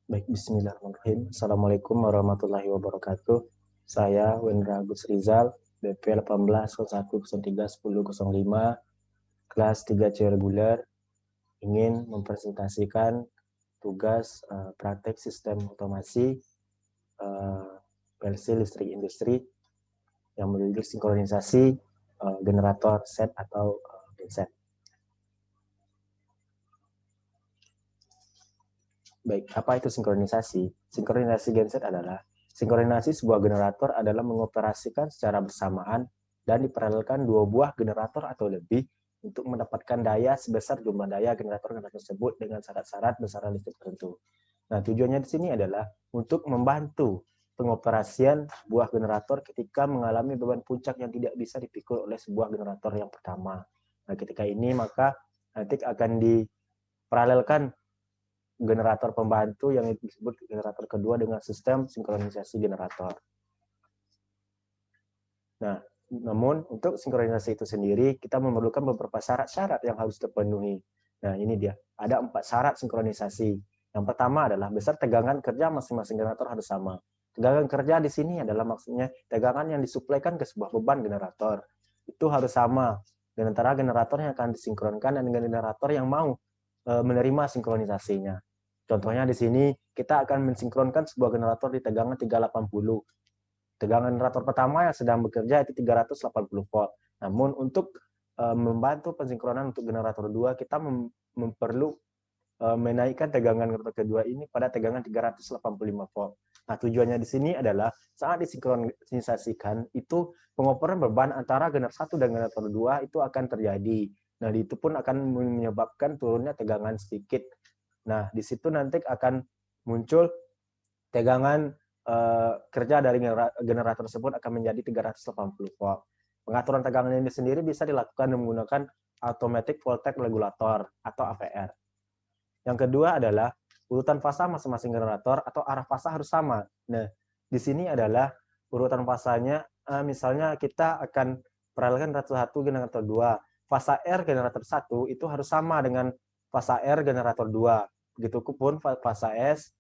Baik, bismillahirrahmanirrahim. Assalamualaikum warahmatullahi wabarakatuh. Saya Wendra Agus Rizal, BP 1801031005, kelas 3 C reguler, ingin mempresentasikan tugas praktek sistem otomasi PLC listrik industri yang berjudul sinkronisasi generator set atau genset. Baik, apa itu sinkronisasi? Sinkronisasi genset adalah sinkronisasi sebuah generator adalah mengoperasikan secara bersamaan dan diparalelkan dua buah generator atau lebih untuk mendapatkan daya sebesar jumlah daya generator tersebut dengan syarat-syarat besaran listrik tertentu. Nah, tujuannya di sini adalah untuk membantu pengoperasian buah generator ketika mengalami beban puncak yang tidak bisa dipikul oleh sebuah generator yang pertama. Nah, ketika ini maka nanti akan diparalelkan generator pembantu yang disebut generator kedua dengan sistem sinkronisasi generator. Nah, namun untuk sinkronisasi itu sendiri kita memerlukan beberapa syarat-syarat yang harus terpenuhi. Nah, ini dia. Ada 4 syarat sinkronisasi. Yang pertama adalah besar tegangan kerja masing-masing generator harus sama. Tegangan kerja di sini adalah maksudnya tegangan yang disuplaikan ke sebuah beban generator. Itu harus sama dengan antara generator yang akan disinkronkan dan dengan generator yang mau menerima sinkronisasinya. Contohnya di sini kita akan mensinkronkan sebuah generator di tegangan 380. Tegangan generator pertama yang sedang bekerja itu 380 volt. Namun untuk membantu pensinkronan untuk generator 2 kita perlu menaikkan tegangan generator kedua ini pada tegangan 385 volt. Nah, tujuannya di sini adalah saat disinkronisasikan itu pengoperan beban antara generator 1 dan generator 2 itu akan terjadi. Nah, itu pun akan menyebabkan turunnya tegangan sedikit. Nah, di situ nanti akan muncul tegangan kerja dari generator tersebut akan menjadi 380 volt. Pengaturan tegangan ini sendiri bisa dilakukan menggunakan automatic voltage regulator atau AVR. Yang kedua adalah urutan fasa masing-masing generator atau arah fasa harus sama. Nah, di sini adalah urutan fasanya, misalnya kita akan paralelkan generator 1 generator 2. Fasa R generator 1 itu harus sama dengan fasa R generator 2. Begitupun fasa S,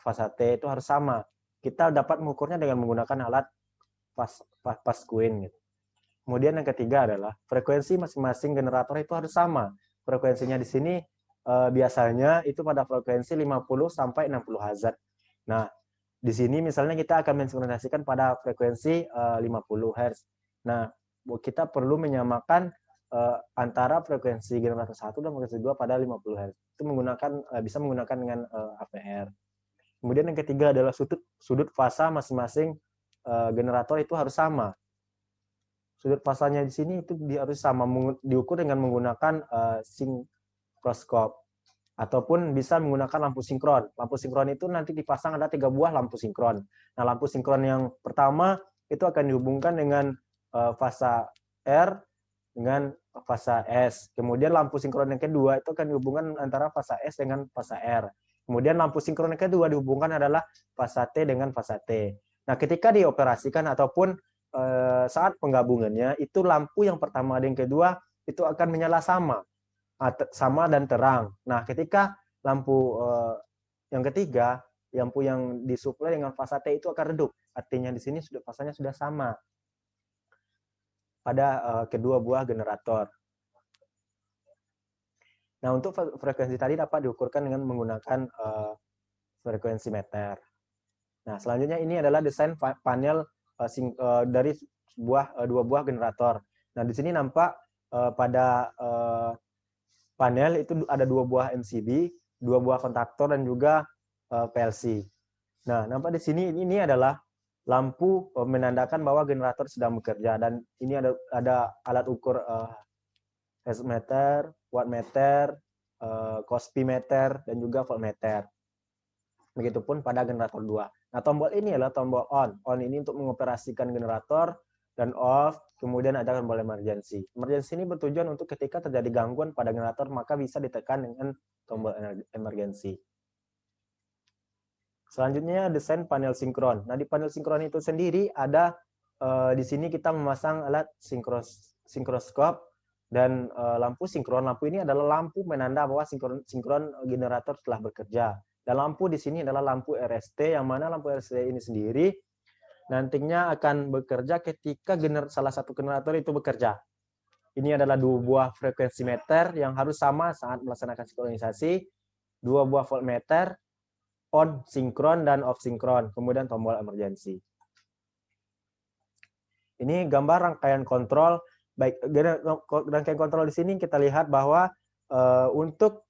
fasa T itu harus sama. Kita dapat mengukurnya dengan menggunakan alat Pascuin. Gitu. Kemudian yang ketiga adalah frekuensi masing-masing generator itu harus sama. Frekuensinya di sini biasanya itu pada frekuensi 50 sampai 60 Hz. Nah, di sini misalnya kita akan mensinkronisasikan pada frekuensi 50 Hz. Nah, kita perlu menyamakan antara frekuensi generator 1 dan frekuensi 2 pada 50 Hz. Itu bisa menggunakan dengan AVR. Kemudian yang ketiga adalah sudut fasa masing-masing generator itu harus sama. Sudut fasanya di sini itu harus sama, diukur dengan menggunakan sinkroskop ataupun bisa menggunakan lampu sinkron. Lampu sinkron itu nanti dipasang ada 3 buah lampu sinkron. Nah, lampu sinkron yang pertama itu akan dihubungkan dengan fasa R dengan fasa S. Kemudian lampu sinkron yang kedua itu akan dihubungkan antara fasa S dengan fasa R. Kemudian lampu sinkron yang kedua dihubungkan adalah fasa T dengan fasa T. Nah, ketika dioperasikan ataupun saat penggabungannya, itu lampu yang pertama dan yang kedua itu akan menyala sama dan terang. Nah, ketika lampu yang ketiga, lampu yang disuplai dengan fasa T itu akan redup. Artinya di sini sudut fasanya sudah sama pada kedua buah generator. Nah, untuk frekuensi tadi dapat diukurkan dengan menggunakan frekuensi meter. Nah, selanjutnya ini adalah desain panel dari dua buah generator. Nah, di sini nampak pada panel itu ada 2 buah MCB, 2 buah kontaktor, dan juga PLC. Nah, nampak di sini ini adalah lampu menandakan bahwa generator sedang bekerja, dan ini ada alat ukur meter, wattmeter, cospimeter, dan juga voltmeter. Begitupun pada generator 2. Nah, tombol ini adalah tombol on. On ini untuk mengoperasikan generator, dan off, kemudian ada tombol emergency. Emergency ini bertujuan untuk ketika terjadi gangguan pada generator, maka bisa ditekan dengan tombol emergency. Selanjutnya, desain panel sinkron. Nah, di panel sinkron itu sendiri ada, di sini kita memasang alat sinkroskop dan lampu sinkron. Lampu ini adalah lampu menanda bahwa sinkron generator telah bekerja. Dan lampu di sini adalah lampu RST, yang mana lampu RST ini sendiri nantinya akan bekerja ketika salah satu generator itu bekerja. Ini adalah dua buah frekuensi meter yang harus sama saat melaksanakan sinkronisasi, dua buah voltmeter, on sinkron dan off sinkron, kemudian tombol emergency. Ini gambar rangkaian kontrol. Baik, rangkaian kontrol di sini kita lihat bahwa untuk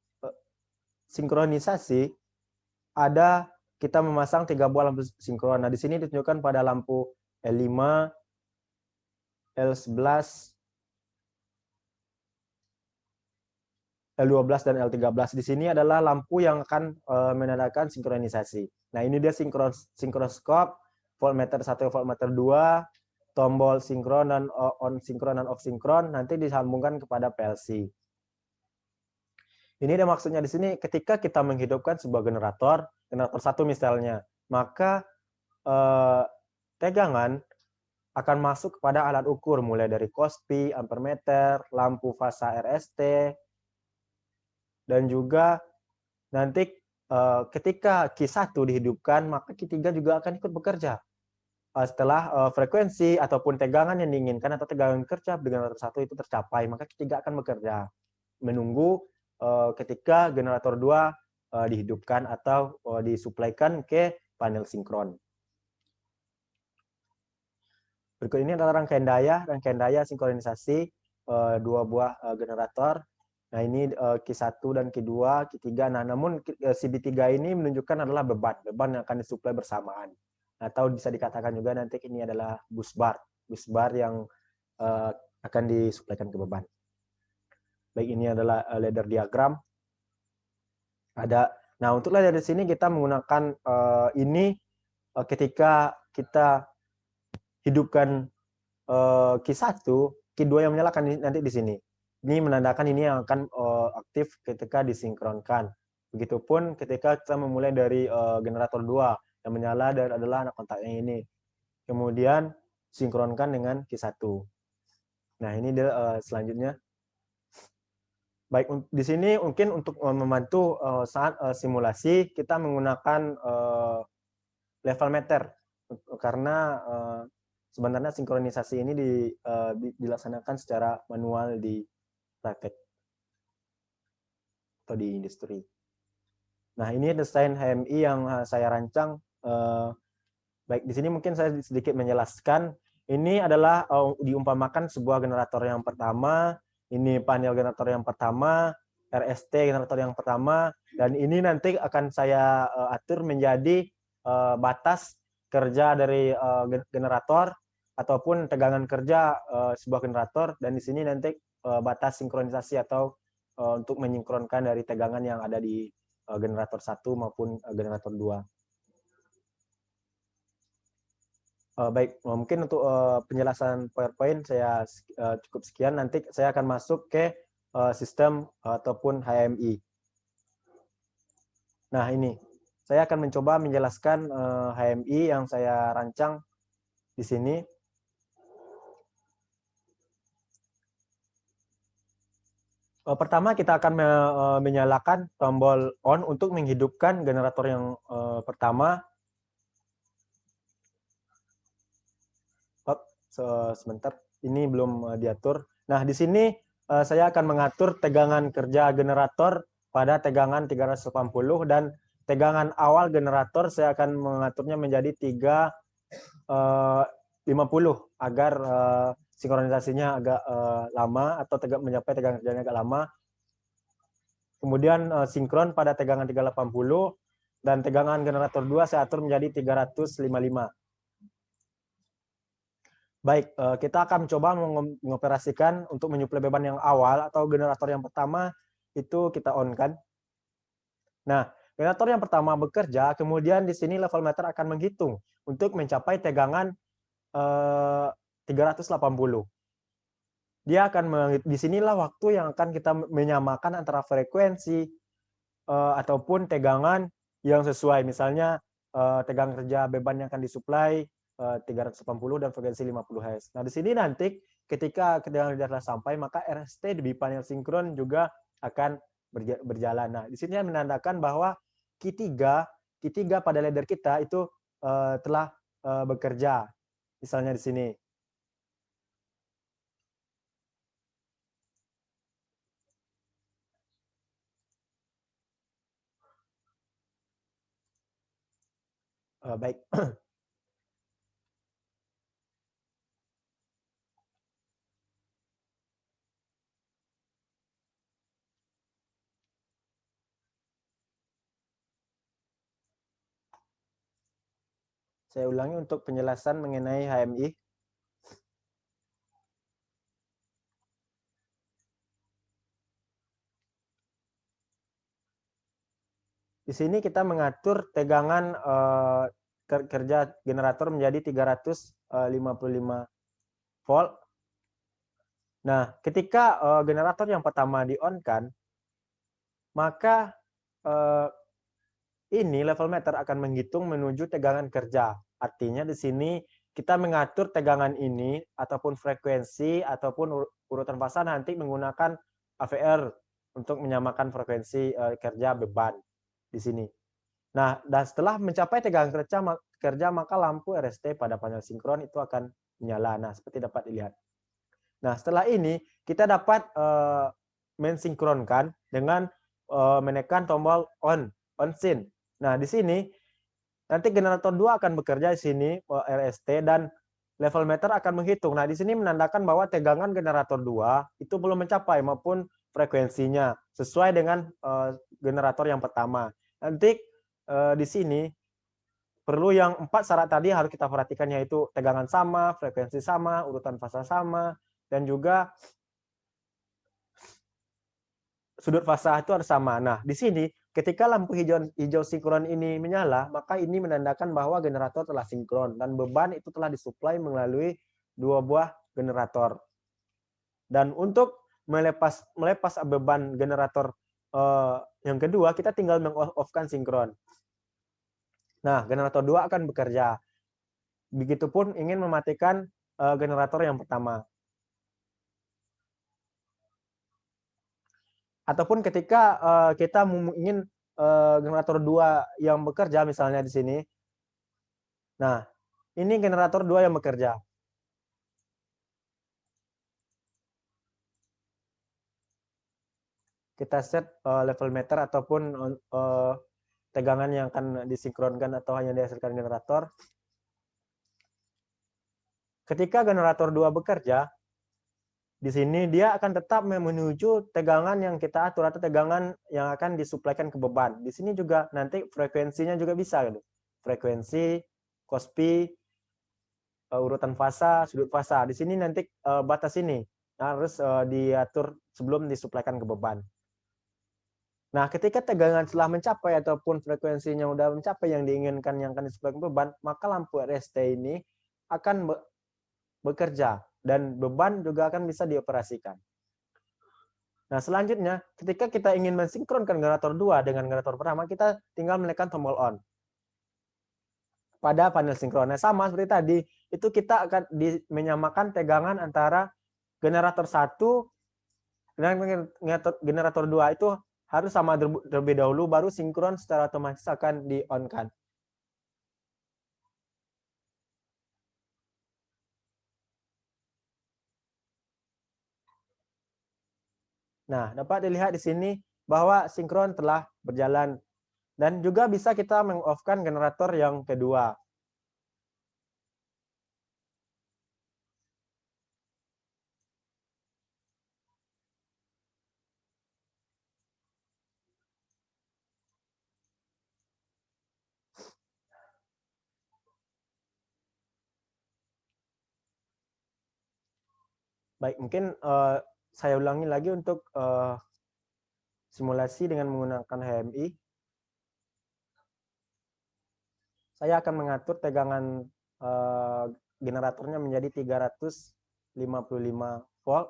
sinkronisasi ada kita memasang 3 buah lampu sinkron. Nah, di sini ditunjukkan pada lampu L5, L11, L12 dan L13. Di sini adalah lampu yang akan menandakan sinkronisasi. Nah, ini dia sinkroskop, voltmeter 1, voltmeter 2, tombol sinkron dan on sinkron dan off sinkron nanti disambungkan kepada PLC. Ini ada maksudnya di sini ketika kita menghidupkan sebuah generator 1 misalnya, maka tegangan akan masuk kepada alat ukur mulai dari KOSPI, ampermeter, lampu fasa RST, dan juga nanti ketika Q1 dihidupkan, maka Q3 juga akan ikut bekerja. Setelah frekuensi ataupun tegangan yang diinginkan atau tegangan kerja generator 1 itu tercapai, maka Q3 akan bekerja. Menunggu ketika generator 2 dihidupkan atau disuplaikan ke panel sinkron. Berikut ini adalah rangkaian daya sinkronisasi 2 buah generator. Nah, ini Q1 dan Q2, Q3. Nah, namun CB3 ini menunjukkan adalah beban yang akan disuplai bersamaan. Atau bisa dikatakan juga nanti ini adalah bus bar yang akan disuplaikan ke beban. Baik, ini adalah ladder diagram. Nah, untuk ladder di sini kita menggunakan ini ketika kita hidupkan Q1, Q2 yang menyalakan nanti di sini. Ini menandakan ini yang akan aktif ketika disinkronkan. Begitupun ketika kita memulai dari generator 2 yang menyala dan adalah anak kontaknya ini. Kemudian sinkronkan dengan Q1. Nah, ini dia selanjutnya. Baik, di sini mungkin untuk membantu saat simulasi kita menggunakan level meter karena sebenarnya sinkronisasi ini dilaksanakan secara manual di praktek atau di industri. Nah, ini desain HMI yang saya rancang. Baik, di sini mungkin saya sedikit menjelaskan. Ini adalah diumpamakan sebuah generator yang pertama, ini panel generator yang pertama, RST generator yang pertama, dan ini nanti akan saya atur menjadi batas kerja dari generator ataupun tegangan kerja sebuah generator, dan di sini nanti batas sinkronisasi atau untuk menyinkronkan dari tegangan yang ada di generator 1 maupun generator 2. Baik, mungkin untuk penjelasan PowerPoint saya cukup sekian. Nanti saya akan masuk ke sistem ataupun HMI. Nah, ini saya akan mencoba menjelaskan HMI yang saya rancang di sini. Pertama kita akan menyalakan tombol on untuk menghidupkan generator yang pertama. Sebentar, ini belum diatur. Nah, di sini saya akan mengatur tegangan kerja generator pada tegangan 380 dan tegangan awal generator saya akan mengaturnya menjadi 350 agar sinkronisasinya agak lama atau mencapai tegangan kerjanya agak lama. Kemudian sinkron pada tegangan 380 dan tegangan generator 2 saya atur menjadi 355. Baik, kita akan mencoba mengoperasikan untuk menyuplai beban yang awal atau generator yang pertama itu kita on-kan. Nah, generator yang pertama bekerja, kemudian di sini level meter akan menghitung untuk mencapai tegangan 380. Dia akan di sinilah waktu yang akan kita menyamakan antara frekuensi ataupun tegangan yang sesuai. Misalnya tegangan kerja beban yang akan disuplai 380 dan frekuensi 50 Hz. Nah, di sini nanti ketika tegangan kerja telah sampai, maka RST di panel sinkron juga akan berjalan. Nah, di sini menandakan bahwa Q3 pada ladder kita itu telah bekerja. Misalnya di sini. Baik. Saya ulangi untuk penjelasan mengenai HMI. Di sini kita mengatur tegangan kerja generator menjadi 355 volt. Nah, ketika generator yang pertama di-on-kan, maka ini level meter akan menghitung menuju tegangan kerja. Artinya di sini kita mengatur tegangan ini ataupun frekuensi ataupun urutan fasa nanti menggunakan AVR untuk menyamakan frekuensi kerja beban di sini. Nah, dan setelah mencapai tegangan kerja maka lampu RST pada panel sinkron itu akan menyala. Nah, seperti dapat dilihat. Nah, setelah ini kita dapat mensinkronkan dengan menekan tombol on scene. Nah, di sini nanti generator 2 akan bekerja di sini RST dan level meter akan menghitung. Nah, di sini menandakan bahwa tegangan generator 2 itu belum mencapai maupun frekuensinya sesuai dengan generator yang pertama. Nanti di sini perlu yang 4 syarat tadi harus kita perhatikan, yaitu tegangan sama, frekuensi sama, urutan fasa sama, dan juga sudut fasa itu harus sama. Nah, di sini ketika lampu hijau sinkron ini menyala, maka ini menandakan bahwa generator telah sinkron dan beban itu telah disuplai melalui 2 buah generator. Dan untuk melepas beban generator yang kedua, kita tinggal meng-off-kan sinkron. Nah, generator 2 akan bekerja. Begitupun ingin mematikan generator yang pertama. Ataupun ketika kita ingin generator 2 yang bekerja, misalnya di sini. Nah, ini generator 2 yang bekerja. Kita set level meter ataupun tegangan yang akan disinkronkan atau hanya dihasilkan generator. Ketika generator 2 bekerja, di sini dia akan tetap menuju tegangan yang kita atur atau tegangan yang akan disuplaikan ke beban. Di sini juga nanti frekuensinya juga bisa gitu. Frekuensi, Kospi, urutan fasa, sudut fasa. Di sini nanti batas ini harus diatur sebelum disuplaikan ke beban. Nah, ketika tegangan telah mencapai ataupun frekuensinya sudah mencapai yang diinginkan yang akan disuplaikan ke beban, maka lampu RST ini akan bekerja dan beban juga akan bisa dioperasikan. Nah, selanjutnya ketika kita ingin mensinkronkan generator 2 dengan generator pertama, kita tinggal menekan tombol on pada panel sinkronnya. Sama seperti tadi, itu kita akan menyamakan tegangan antara generator 1 dengan generator 2 itu harus sama terlebih dahulu, baru sinkron secara otomatis akan di-on-kan. Nah, dapat dilihat di sini bahwa sinkron telah berjalan. Dan juga bisa kita meng-off-kan generator yang kedua. Baik, mungkin saya ulangi lagi untuk simulasi dengan menggunakan HMI. Saya akan mengatur tegangan generatornya menjadi 355 volt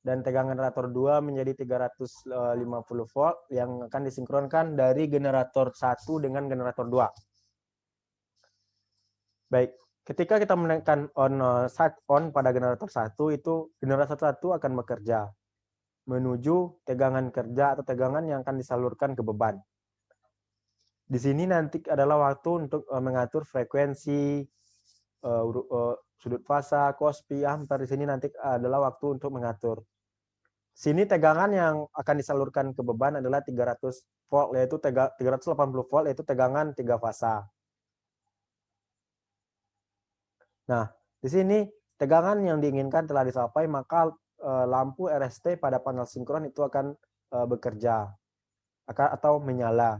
dan tegangan generator 2 menjadi 350 volt yang akan disinkronkan dari generator 1 dengan generator 2. Baik, ketika kita menekan on pada generator 1, itu generator 1 akan bekerja menuju tegangan kerja atau tegangan yang akan disalurkan ke beban. Di sini nanti adalah waktu untuk mengatur frekuensi, sudut fasa, cospi, ampere. Di sini nanti adalah waktu untuk mengatur. Sini tegangan yang akan disalurkan ke beban adalah 300 volt, yaitu 380 volt, yaitu tegangan 3 fasa. Nah, di sini tegangan yang diinginkan telah dicapai, maka lampu RST pada panel sinkron itu akan bekerja atau menyala.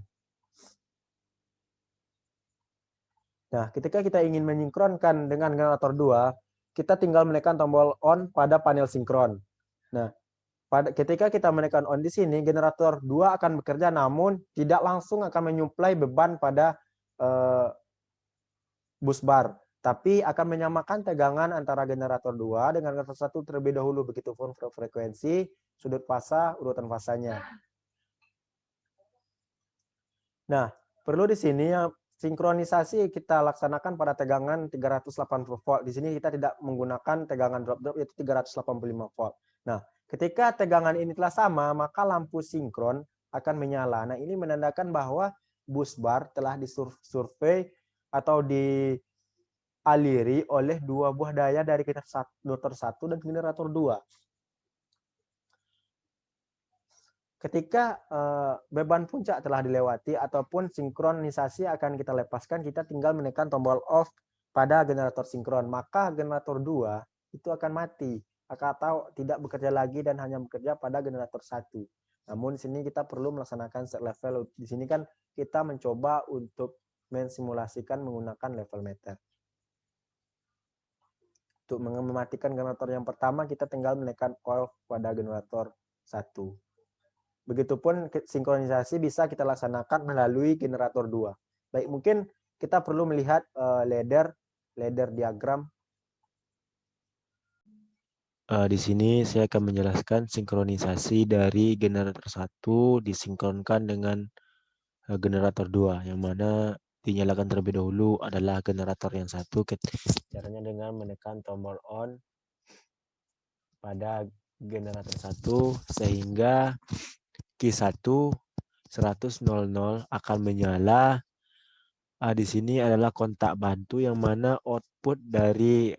Nah, ketika kita ingin menyinkronkan dengan generator 2, kita tinggal menekan tombol on pada panel sinkron. Nah, ketika kita menekan on di sini, generator 2 akan bekerja, namun tidak langsung akan menyuplai beban pada bus bar, tapi akan menyamakan tegangan antara generator 2 dengan generator 1 terlebih dahulu, begitupun frekuensi, sudut fasa, urutan fasanya. Nah, perlu di sini sinkronisasi kita laksanakan pada tegangan 380 volt. Di sini kita tidak menggunakan tegangan drop-drop, yaitu 385 volt. Nah, ketika tegangan ini telah sama, maka lampu sinkron akan menyala. Nah, ini menandakan bahwa bus bar telah disurvei atau dialiri oleh dua buah daya dari generator 1 dan generator 2. Ketika beban puncak telah dilewati ataupun sinkronisasi akan kita lepaskan, kita tinggal menekan tombol off pada generator sinkron. Maka generator 2 itu akan mati atau tidak bekerja lagi dan hanya bekerja pada generator 1. Namun di sini kita perlu melaksanakan set level. Di sini kan kita mencoba untuk mensimulasikan menggunakan level meter. Untuk mematikan generator yang pertama, kita tinggal menekan off pada generator 1. Begitupun sinkronisasi bisa kita laksanakan melalui generator 2. Baik, mungkin kita perlu melihat ladder diagram. Di sini saya akan menjelaskan sinkronisasi dari generator 1 disinkronkan dengan generator 2, yang mana dinyalakan terlebih dahulu adalah generator yang satu. Caranya dengan menekan tombol on pada generator 1 sehingga Q1 100.00 akan menyala. Di sini adalah kontak bantu yang mana output dari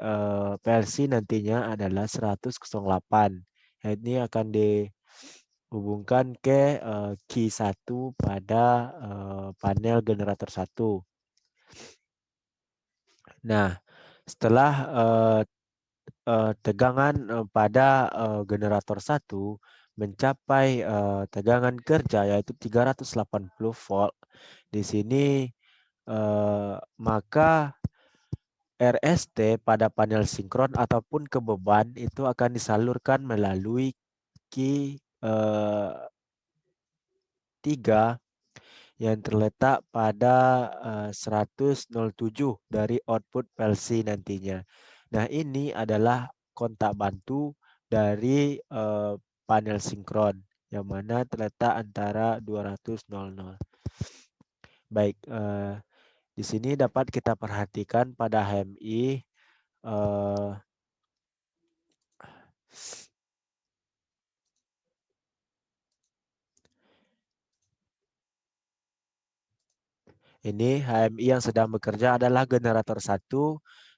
PLC nantinya adalah 100.08. Ini akan dihubungkan ke Q1 pada panel generator 1. Nah, setelah tegangan pada generator 1 mencapai tegangan kerja yaitu 380 volt. Di sini maka RST pada panel sinkron ataupun ke beban itu akan disalurkan melalui Q3 yang terletak pada 100.07 dari output PLC nantinya. Nah, ini adalah kontak bantu dari panel sinkron yang mana terletak antara 200.00. Baik, di sini dapat kita perhatikan pada HMI ini HMI yang sedang bekerja adalah generator 1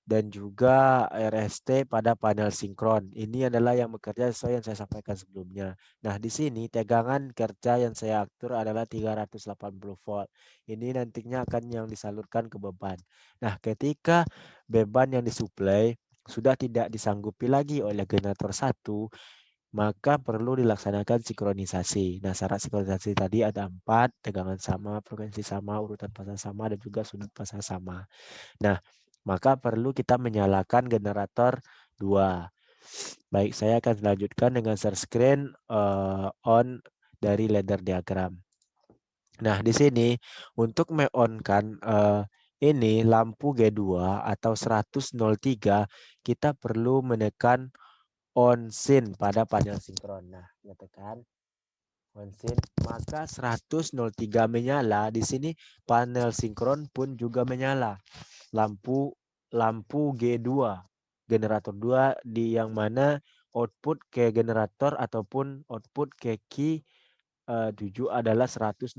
dan juga RST pada panel sinkron. Ini adalah yang bekerja sesuai yang saya sampaikan sebelumnya. Nah, di sini tegangan kerja yang saya atur adalah 380 volt. Ini nantinya akan yang disalurkan ke beban. Nah, ketika beban yang disuplai sudah tidak disanggupi lagi oleh generator 1, maka perlu dilaksanakan sinkronisasi. Nah, syarat sinkronisasi tadi ada 4, tegangan sama, frekuensi sama, urutan fasa sama, dan juga sudut fasa sama. Nah, maka perlu kita menyalakan generator 2. Baik, saya akan lanjutkan dengan share screen on dari ladder diagram. Nah, di sini untuk me-on-kan ini lampu G2 atau 100.03, kita perlu menekan on scene pada panel sinkron. Nah, ya tekan on scene, maka 100.03 menyala. Di sini panel sinkron pun juga menyala. Lampu G2, generator 2 di yang mana output ke generator ataupun output ke key 7 adalah 100,9.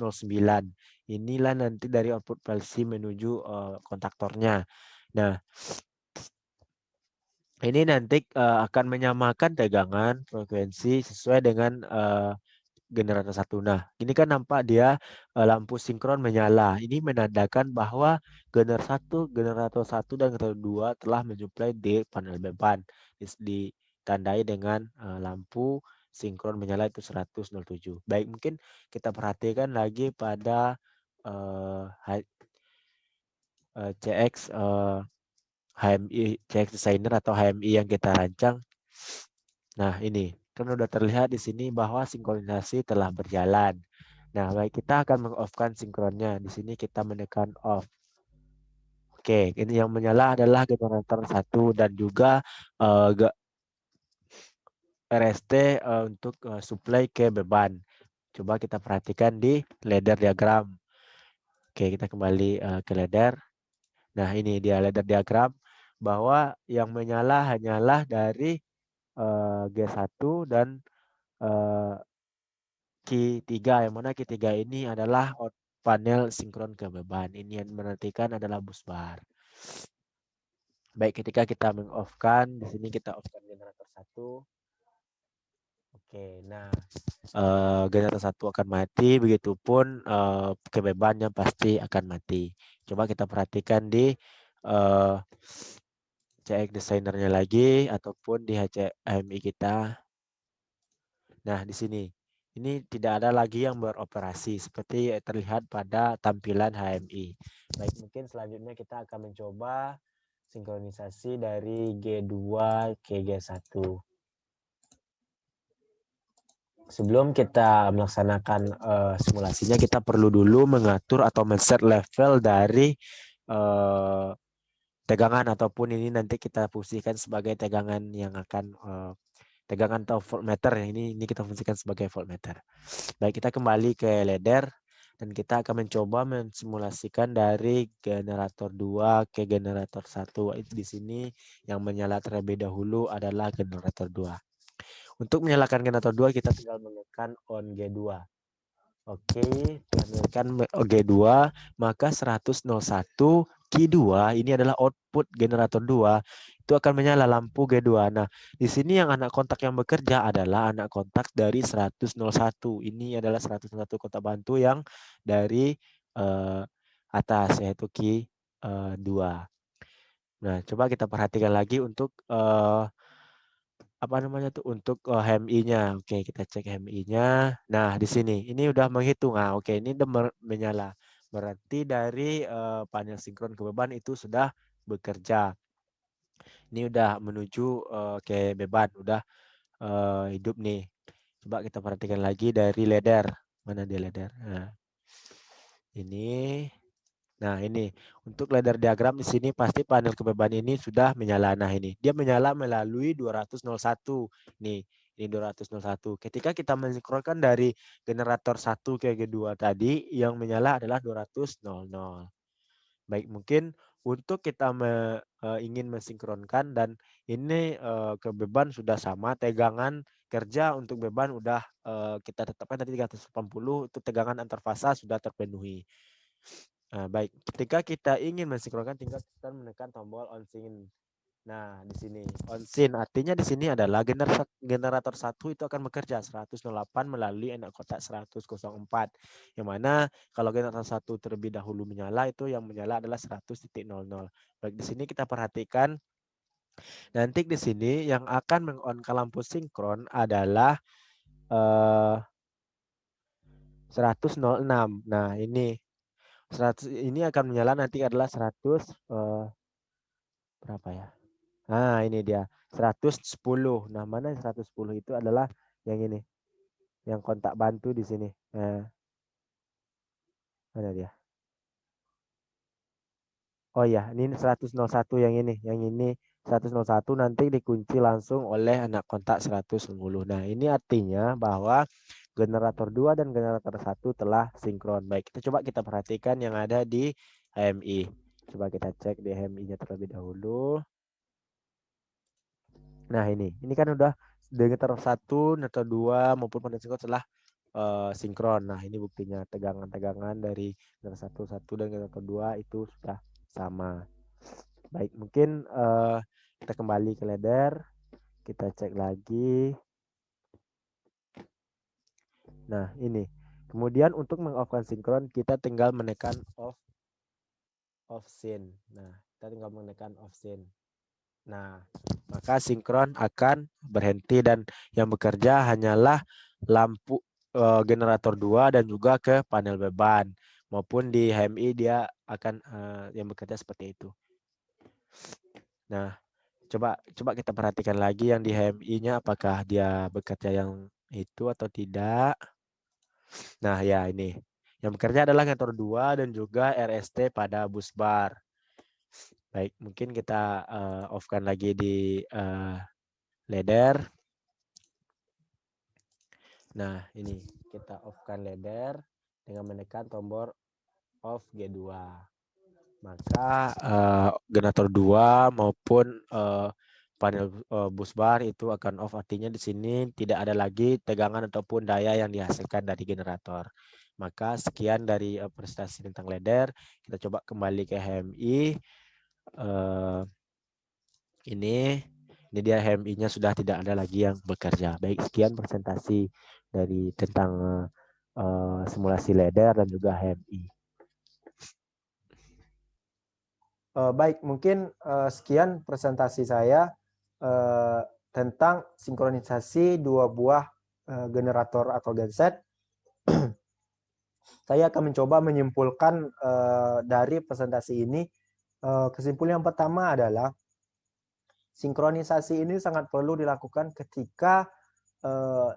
Inilah nanti dari output PLC menuju kontaktornya. Nah, ini nanti akan menyamakan tegangan frekuensi sesuai dengan generator 1. Nah, ini kan nampak dia lampu sinkron menyala. Ini menandakan bahwa generator 1 dan generator 2 telah mensuplai di panel beban. Ditandai dengan lampu sinkron menyala itu 100.07. Baik, mungkin kita perhatikan lagi pada CX HMI, CX designer atau HMI yang kita rancang. Nah, ini kan sudah terlihat di sini bahwa sinkronisasi telah berjalan. Nah, baik, kita akan meng-off-kan sinkronnya. Di sini kita menekan off. Oke, ini yang menyala adalah generator 1 dan juga RST untuk supply ke beban. Coba kita perhatikan di ladder diagram. Oke, kita kembali ke ladder. Nah, ini dia ladder diagram bahwa yang menyala hanyalah dari G1 dan Q3, yang mana Q3 ini adalah panel sinkron ke beban. Ini yang menantikan adalah bus bar. Baik, ketika kita meng-off-kan, di sini kita off-kan generator 1. Oke, nah generator 1 akan mati, begitupun ke bebannya pasti akan mati. Coba kita perhatikan di CX designernya lagi ataupun di HMI kita. Nah, di sini ini tidak ada lagi yang beroperasi seperti terlihat pada tampilan HMI. Baik, mungkin selanjutnya kita akan mencoba sinkronisasi dari G2 ke G1. Sebelum kita melaksanakan simulasinya, kita perlu dulu mengatur atau men-set level dari tegangan, ataupun ini nanti kita fungsikan sebagai tegangan yang akan tegangan atau voltmeter. Ini kita fungsikan sebagai voltmeter. Baik, kita kembali ke ladder dan kita akan mencoba mensimulasikan dari generator 2 ke generator 1. Di sini yang menyala terlebih dahulu adalah generator 2. Untuk menyalakan generator 2 kita tinggal menekan on G2. Oke, menekan G2, maka 100.01 Q2 ini adalah output generator 2. Itu akan menyala lampu G2. Nah, di sini yang anak kontak yang bekerja adalah anak kontak dari 100.01. Ini adalah 101 kontak bantu yang dari atas, yaitu Q2. Nah, coba kita perhatikan lagi untuk apa namanya tuh, untuk HMI-nya. Oke, kita cek HMI-nya. Nah, di sini ini udah menghitung. Nah, oke, ini udah menyala. Berarti dari panel sinkron ke beban itu sudah bekerja. Ini udah menuju ke beban, udah hidup nih. Coba kita perhatikan lagi dari ladder. Mana dia ladder? Nah, ini. Nah, ini untuk ladder diagram di sini pasti panel kebeban ini sudah menyala. Nah, ini dia menyala melalui 201. Nih, ini 201. Ketika kita mensinkronkan dari generator 1 ke G2 tadi, yang menyala adalah 200.00. Baik, mungkin untuk kita ingin mensinkronkan dan ini ke beban sudah sama, tegangan kerja untuk beban udah kita tetapkan tadi 380, itu tegangan antar fasa sudah terpenuhi. Nah, baik, ketika kita ingin mensinkronkan tinggal kita menekan tombol on sync. Nah, di sini on sync artinya di sini adalah generator 1 itu akan bekerja 108 melalui anak kotak 100.04. Yang mana kalau generator 1 terlebih dahulu menyala, itu yang menyala adalah 100.00. Baik, di sini kita perhatikan nanti di sini yang akan meng-on-kan lampu sinkron adalah 100.06. Nah, ini 100 ini akan menyala nanti adalah 100 berapa ya? Nah, ini dia 110. Nah, mana 110 itu adalah yang ini. Yang kontak bantu di sini. Nah, mana dia? Oh ya, ini 101 yang ini. Yang ini 101 nanti dikunci langsung oleh anak kontak 110. Nah, ini artinya bahwa generator 2 dan generator 1 telah sinkron. Baik, kita perhatikan yang ada di HMI. Coba kita cek di HMI-nya terlebih dahulu. Nah, ini kan udah generator 1, generator 2 maupun panel sinkron telah sinkron. Nah, ini buktinya tegangan-tegangan dari generator 1 dan generator 2 itu sudah sama. Baik, mungkin kita kembali ke ladder, kita cek lagi. Nah, ini. Kemudian untuk meng-off-kan sinkron, kita tinggal menekan off scene. Nah, kita tinggal menekan off scene. Nah, maka sinkron akan berhenti dan yang bekerja hanyalah lampu generator 2 dan juga ke panel beban. Maupun di HMI dia akan yang bekerja seperti itu. Nah, coba kita perhatikan lagi yang di HMI-nya apakah dia bekerja yang itu atau tidak. Nah, ya ini. Yang bekerja adalah generator 2 dan juga RST pada bus bar. Baik, mungkin kita off-kan lagi di ladder. Nah, ini kita off-kan ladder dengan menekan tombol off G2. Maka generator 2 maupun panel bus bar itu akan off, artinya di sini tidak ada lagi tegangan ataupun daya yang dihasilkan dari generator. Maka sekian dari presentasi tentang ladder. Kita coba kembali ke HMI. Ini dia HMI-nya sudah tidak ada lagi yang bekerja. Baik, sekian presentasi dari tentang simulasi ladder dan juga HMI. Baik, mungkin sekian presentasi saya tentang sinkronisasi dua buah generator atau genset. Saya akan mencoba menyimpulkan dari presentasi ini. Kesimpulan yang pertama adalah sinkronisasi ini sangat perlu dilakukan ketika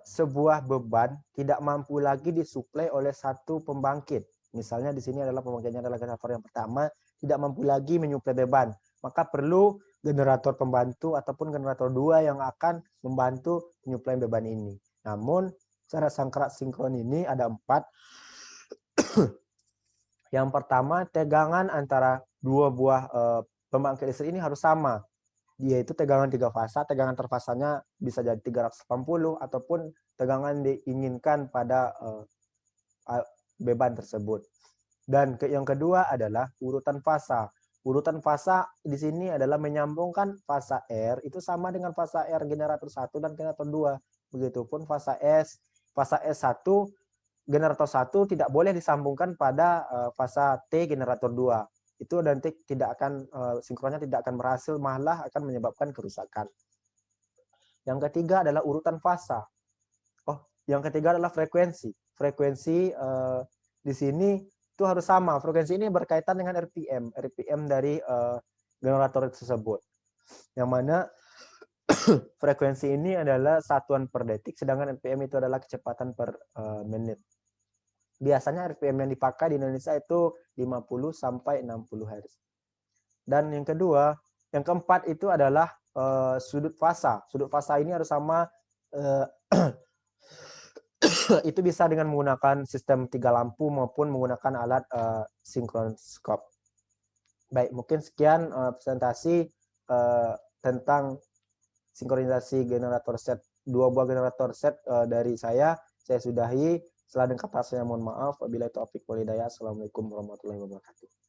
sebuah beban tidak mampu lagi disuplai oleh satu pembangkit. Misalnya di sini adalah pembangkitnya adalah generator yang pertama tidak mampu lagi menyuplai beban, maka perlu generator pembantu ataupun generator 2 yang akan membantu menyuplai beban ini. Namun cara sangkrak sinkron ini ada 4. Yang pertama, tegangan antara dua buah pembangkit listrik ini harus sama, yaitu tegangan 3 fasa. Tegangan terfasanya bisa jadi 380 ataupun tegangan diinginkan pada beban tersebut. Dan yang kedua adalah urutan fasa. Urutan fasa di sini adalah menyambungkan fasa R itu sama dengan fasa R generator 1 dan generator 2. Begitupun fasa S. Fasa S1 generator 1 tidak boleh disambungkan pada fasa T generator 2. Itu nanti tidak akan sinkronnya tidak akan berhasil, malah akan menyebabkan kerusakan. Yang ketiga adalah urutan fasa. Yang ketiga adalah frekuensi. Frekuensi di sini itu harus sama. Frekuensi ini berkaitan dengan RPM dari generator tersebut. Yang mana frekuensi ini adalah satuan per detik, sedangkan RPM itu adalah kecepatan per menit. Biasanya RPM yang dipakai di Indonesia itu 50 sampai 60 Hz. Dan yang keempat itu adalah sudut fasa. Sudut fasa ini harus sama. Itu bisa dengan menggunakan sistem 3 lampu maupun menggunakan alat sinkronoskop. Baik, mungkin sekian presentasi tentang sinkronisasi generator set, 2 buah generator set dari saya. Saya sudahi. Setelah kata saya mohon maaf. Wabillahi taufiq wal hidayah. Assalamualaikum warahmatullahi wabarakatuh.